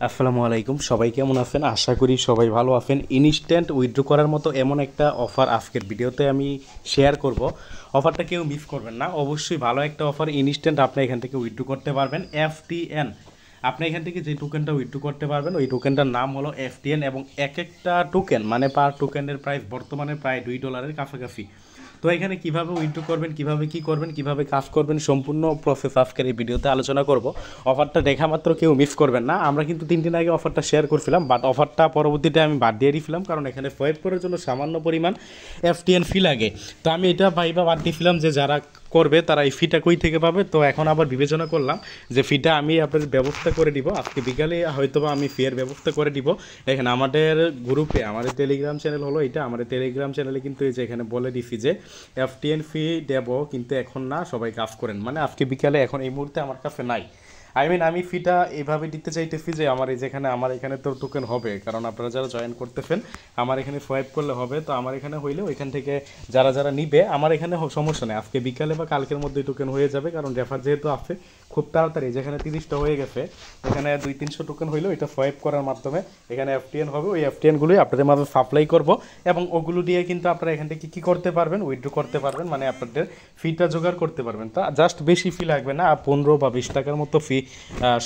আসসালামু আলাইকুম, সবাই কেমন আছেন? আশা করি সবাই ভালো আছেন। ইনস্ট্যান্ট উইথড্র করার মতো এমন একটা অফার আজকের ভিডিওতে আমি শেয়ার করব। অফারটা কেউ মিস করবেন না, অবশ্যই ভালো একটা অফার। ইনস্ট্যান্ট আপনি এখান থেকে উইথড্র করতে পারবেন এফটিএন। আপনি এখান থেকে যে টোকেনটা উইথড্র করতে পারবেন ওই টোকেনটার নাম হলো এফটিএন, এবং এক একটা টোকেন মানে পার টোকেনের প্রাইস বর্তমানে প্রায় $2 কাছাকাছি। তো এখানে কিভাবে উইথড্র করবেন, কিভাবে কি করবেন, কিভাবে কাজ করবেন, সম্পূর্ণ প্রসেস আজকের এই ভিডিওতে আলোচনা করব। অফারটা দেখা মাত্র কেউ মিস করবেন না। আমরা কিন্তু 3 দিন আগে অফারটা শেয়ার করছিলাম, বাট অফারটা পরবর্তীতে আমি বাদ দিয়ে দিয়েছিলাম, কারণ এখানে সোয়াইপ করার জন্য সামান্য পরিমাণ এফটিএন ফি লাগে। তো আমি এটা ভাইবা বাদ দিয়েছিলাম যে যারা করবে তারা এই ফিটা কই থেকে পাবে। তো এখন আবার বিবেচনা করলাম যে ফিটা আমি আপনাদের ব্যবস্থা করে দিব, আজকে বিকালে হয়তোবা আমি ফিয়ের ব্যবস্থা করে দিব। এখানে আমাদের গ্রুপে, আমাদের টেলিগ্রাম চ্যানেল হলো এটা, আমাদের টেলিগ্রাম চ্যানেলে কিন্তু এই যে এখানে বলে দিছি যে এফটিএন ফি দেবো, কিন্তু এখন না, সবাই কাজ করেন, মানে আজকে বিকালে, এখন এই মুহূর্তে আমার কাছে নাই। আমি ফিটা এইভাবে দিতে চাইতেছি যে আমার এই যেখানে আমার এখানে তো টোকেন হবে, কারণ আপনারা যারা জয়েন করতেছেন আমার এখানে সোয়াইপ করলে হবে। তো আমার এখানে হইলেও এখান থেকে যারা যারা নিবে আমার এখানে সমস্যা নেই, আজকে বিকালে বা কালকের মধ্যেই টোকেন হয়ে যাবে, কারণ রেফার যেহেতু আছে খুব তাড়াতাড়ি। যেখানে 30টা হয়ে গেছে, এখানে 200-300 টোকেন হইলেও এটা সোয়াইপ করার মাধ্যমে এখানে এফটিএন হবে। ওই এফটিএনগুলোই আপনাদের মাঝে সাপ্লাই করব, এবং ওগুলো দিয়ে কিন্তু আপনারা এখান থেকে কী করতে পারবেন, উইথড্র করতে পারবেন, মানে আপনাদের ফিটা জোগাড় করতে পারবেন। তা জাস্ট বেশি ফি লাগবে না, 15 বা 20 টাকার মতো ফি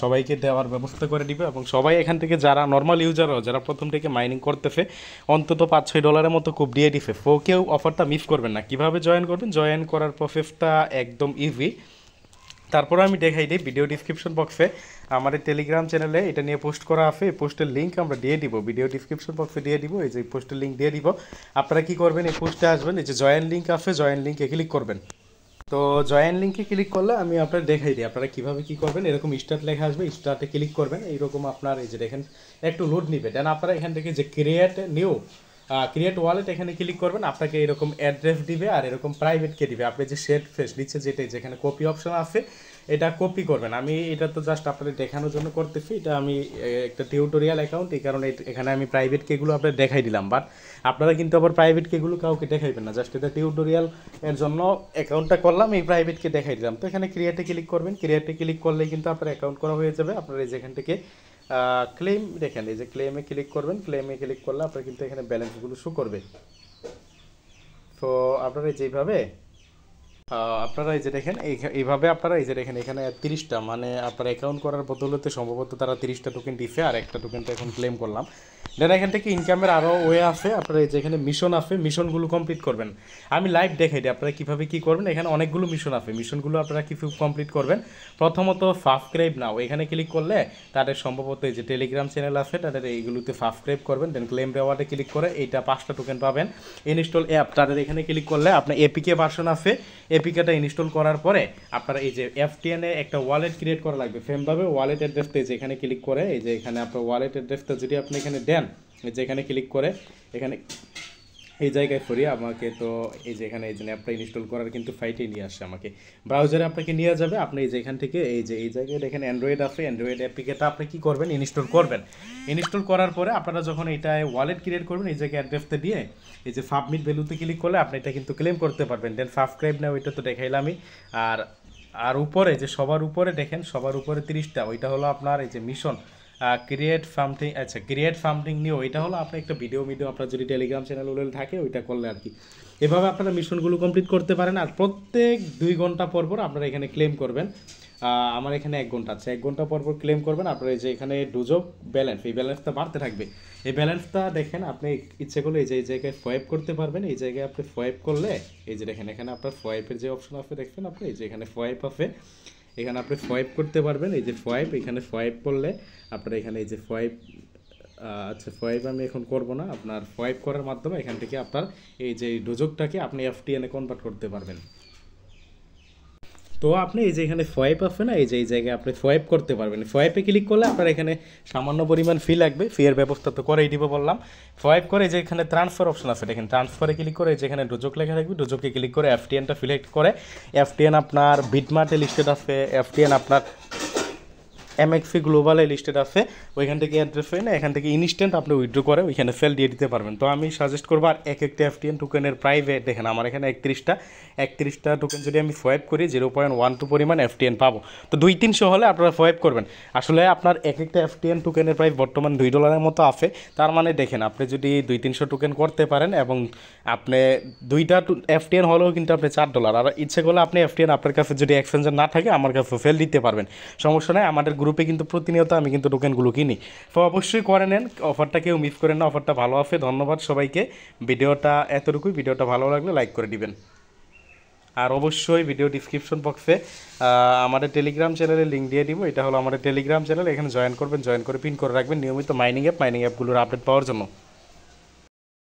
সবাইকে দেওয়ার ব্যবস্থা করে দিবে। এবং সবাই এখান থেকে যারা নর্মাল ইউজারও, যারা প্রথম থেকে মাইনিং করতেছে, অন্তত $5-6 মতো খুব দিয়ে দিছে। তো কেউ অফারটা মিস করবেন না। কিভাবে জয়েন করবেন, জয়েন করার প্রসেসটা একদম ইজি। তারপরে আমি দেখাই দিই, ভিডিও ডিসক্রিপশন বক্সে আমাদের টেলিগ্রাম চ্যানেলে এটা নিয়ে পোস্ট করা আছে, এই পোস্টের লিঙ্ক আমরা দিয়ে দিব, ভিডিও ডিসক্রিপশন বক্সে দিয়ে দিব। এই যে পোস্টের লিঙ্ক দিয়ে দিব, আপনারা কি করবেন, এই পোস্টে আসবেন, এই যে জয়েন লিঙ্ক আছে, জয়েন লিঙ্কে ক্লিক করবেন। তো জয়েন লিঙ্কে ক্লিক করলে আমি আপনার দেখাই দিই আপনারা কীভাবে কী করবেন। এরকম স্টার্ট লেখা আসবে, স্টার্টে ক্লিক করবেন, এইরকম আপনার এই যে দেখেন একটু লোড নিবে। দেন আপনারা এখান থেকে যে ক্রিয়েট ওয়ালেট এখানে ক্লিক করবেন, আপনাকে এরকম অ্যাড্রেস দিবে আর এরকম প্রাইভেট কে দিবে। আপনি যে শেয়ার ফেস নিচ্ছে যেটা, যেখানে কপি অপশন আছে এটা কপি করবেন। আমি এটা তো জাস্ট আপনাদের দেখানোর জন্য করতেছি, এটা আমি একটা টিউটোরিয়াল অ্যাকাউন্ট, এই কারণে এখানে আমি প্রাইভেট কেগুলো আপনাদের দেখাই দিলাম। বাট আপনারা কিন্তু আবার প্রাইভেট কেগুলো কাউকে দেখাইবেন না, জাস্ট এটা টিউটোরিয়াল এর জন্য অ্যাকাউন্টটা করলাম, এই প্রাইভেটকে দেখাই দিলাম। তো এখানে ক্রিয়েটে ক্লিক করবেন, ক্রিয়েটে ক্লিক করলেই কিন্তু আপনার অ্যাকাউন্ট করা হয়ে যাবে। আপনারা এই যেখান থেকে ক্লেম দেখেন, এই যে ক্লেমে ক্লিক করবেন, ক্লেমে ক্লিক করলে আপনার কিন্তু এখানে ব্যালেন্সগুলো শো করবে। তো আপনারা যেইভাবে আপনারা এই যে দেখেন, এইভাবে আপনারা এই যে দেখেন এখানে 30টা, মানে আপনার অ্যাকাউন্ট করার বদলতে সম্ভবত তারা 30টা টোকেন দিছে, আর একটা টোকেন তো এখন ক্লেম করলাম। দেন এখান থেকে ইনকামের আরও ওয়ে আছে, আপনারা এই যে এখানে মিশন আছে, মিশনগুলো কমপ্লিট করবেন। আমি লাইভ দেখাই দিই আপনারা কীভাবে কী করবেন। এখানে অনেকগুলো মিশন আছে, মিশনগুলো আপনারা কিছু কমপ্লিট করবেন। প্রথমত সাবস্ক্রাইব নাও, এখানে ক্লিক করলে তাদের সম্ভবত এই যে টেলিগ্রাম চ্যানেল আছে তাদের এইগুলোতে সাবস্ক্রাইব করবেন। দেন ক্লেম রেওয়ার্ডে ক্লিক করে এইটা 5টা টোকেন পাবেন। ইনস্টল অ্যাপ, তাদের এখানে ক্লিক করলে আপনার এপিকে ভার্সন আছে, এপিকেটা ইনস্টল করার পরে আপনারা এই যে এফটিএনে একটা ওয়ালেট ক্রিয়েট করা লাগবে। সেমভাবে ওয়ালেট অ্যাড্রেসটা যে এখানে ক্লিক করে, এই যে এখানে আপনার ওয়ালেট অ্যাড্রেসটা যদি আপনি এখানে দেন, এই যে এখানে ক্লিক করে এখানে এই জায়গায় সরিয়ে আমাকে, তো এই যে এখানে এই যে অ্যাপটা ইনস্টল করার কিন্তু ফাইলটাই নিয়ে আসছে আমাকে, ব্রাউজারে আপনাকে নিয়ে যাবে। আপনি এই যে এখান থেকে এই যে এই জায়গায় দেখেন অ্যান্ড্রয়েড আছে, অ্যান্ড্রয়েড অ্যাপ্লিকেশনটা আপনি কী করবেন, ইনস্টল করবেন। ইনস্টল করার পরে আপনারা যখন এটায় ওয়ালেট ক্রিয়েট করবেন, এই জায়গায় অ্যাড্রেসটা দিয়ে এই যে সাবমিট ভ্যালুতে ক্লিক করলে আপনি এটা কিন্তু ক্লেম করতে পারবেন। দেন সাবস্ক্রাইব নাও, এটা তো দেখাইলামই। আর আর উপরে যে সবার উপরে দেখেন, সবার উপরে 30টা, ওইটা হলো আপনার এই যে মিশন ক্রিয়েট সামথিং। আচ্ছা, ক্রিয়েট সামথিং নিউ, এটা হলো আপনার একটা ভিডিও আপনার যদি টেলিগ্রাম চ্যানেল থাকে ওইটা করলে আর কি। এভাবে আপনারা মিশনগুলো কমপ্লিট করতে পারেন। আর প্রত্যেক 2 ঘন্টা পর পর আপনারা এখানে ক্লেম করবেন। আমার এখানে 1 ঘন্টা আছে, 1 ঘন্টা পর পর ক্লেম করবেন। আপনারা এই যে এখানে ডুজক ব্যালেন্স, এই ব্যালেন্সটা বাড়তে থাকবে। এই ব্যালেন্সটা দেখেন আপনি ইচ্ছে করলে এই যে এই জায়গায় সোয়াইপ করতে পারবেন। এই জায়গায় আপনি সোয়াইপ করলে এই যে দেখেন এখানে আপনার সোয়াইপের যে অপশন আছে দেখবেন আপনি, এই যে এখানে সোয়াইপ আছে, এখানে আপনি সোয়াইপ করতে পারবেন। এই যে সোয়াইপ, এখানে সোয়াইপ করলে আপনারা এখানে এই যে সোয়াইপ, আচ্ছা সোয়াইপ আমি এখন করব না, আপনার সোয়াইপ করার মাধ্যমে এখান থেকে আপনার এই যে ডোজকটাকে আপনি এফটিএনে কনভার্ট করতে পারবেন। তো আপনি এই যে এখানে সোয়াইপ আছে না, এই যে এই জায়গায় আপনি সোয়াইপ করতে পারবেন। সোয়াইপে ক্লিক করলে আপনার এখানে সামান্য পরিমাণ ফি লাগবে, ফিয়ের ব্যবস্থা তো করেই দিব বললাম। সোয়াইপ করে যে এখানে ট্রান্সফার অপশন আছে দেখেন, ট্রান্সফারে ক্লিক করে যেখানে ডোজক লেখা থাকবে, ডোজকে ক্লিক করে এফটিএনটা সিলেক্ট করে, এফটিএন আপনার বিটমার্টে লিস্টেড আছে, এফটিএন আপনার এমএক্সি গ্লোবালে লিস্টেড আছে, ওইখান থেকে অ্যাড্রেস হয়ে না এখান থেকে ইনস্ট্যান্ট আপনি উইথড্র করে ওইখানে সেল দিয়ে দিতে পারবেন। তো আমি সাজেস্ট করবো, আর এক একটা এফটিএন টোকেনের প্রাইভেট দেখেন আমার এখানে 31টা টোকেন যদি আমি সোয়াইপ করি 0.12 পরিমাণ এফটিএন পাবো। তো 2-300 হলে আপনারা সোয়াইপ করবেন। আসলে আপনার এক একটা এফটিএন টোকেনের প্রাইস বর্তমান $2 মতো আছে। তার মানে দেখেন আপনি যদি 200-300 টোকেন করতে পারেন এবং আপনি 2টা এফটিএন হলেও কিন্তু আপনি $4, আর ইচ্ছে করলে আপনি এফটিএন আপনার কাছে যদি এক্সচেঞ্জার না থাকে আমার কাছে সেল দিতে পারবেন, সমস্যা নেই। আমাদের গ্রুপে কিন্তু প্রতিনিয়ত আমি কিন্তু টোকেনগুলো কিনি। তো অবশ্যই করে নেন, অফারটা কেউ মিস করেন না, অফারটা ভালো আছে। ধন্যবাদ সবাইকে। ভিডিওটা এতটুকুই, ভিডিওটা ভালো লাগলে লাইক করে দিবেন। আর অবশ্যই ভিডিও ডিসক্রিপশন বক্সে আমাদের টেলিগ্রাম চ্যানেলের লিঙ্ক দিয়ে দিব। এটা হলো আমাদের টেলিগ্রাম চ্যানেল, এখানে জয়েন করবেন, জয়েন করে পিন করে রাখবেন নিয়মিত মাইনিং অ্যাপগুলোর আপডেট পাওয়ার জন্য।